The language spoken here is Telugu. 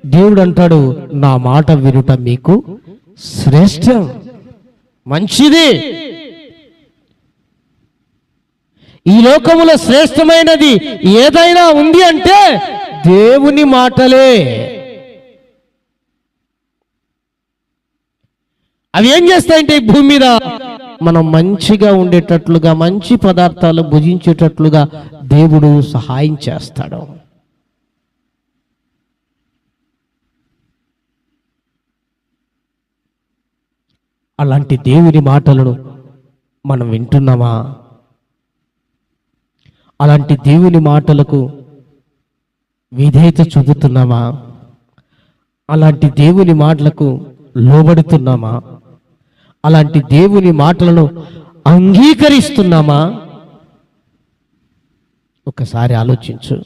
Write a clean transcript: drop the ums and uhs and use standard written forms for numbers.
దేవుడు అంటాడు, నా మాట వినుట మీకు శ్రేష్టం, మంచిది. ఈ లోకములో శ్రేష్టమైనది ఏదైనా ఉంది అంటే దేవుని మాటలే. అవి ఏం చేస్తాయంటే ఈ భూమి మీద మనం మంచిగా ఉండేటట్లుగా, మంచి పదార్థాలు భుజించేటట్లుగా దేవుడు సహాయం చేస్తాడు. అలాంటి దేవుని మాటలను మనం వింటున్నామా? అలాంటి దేవుని మాటలకు విధేయత చూపుతున్నామా? అలాంటి దేవుని మాటలకు లోబడుతున్నామా? అలాంటి దేవుని మాటలను అంగీకరిస్తున్నామా? ఒకసారి ఆలోచించు.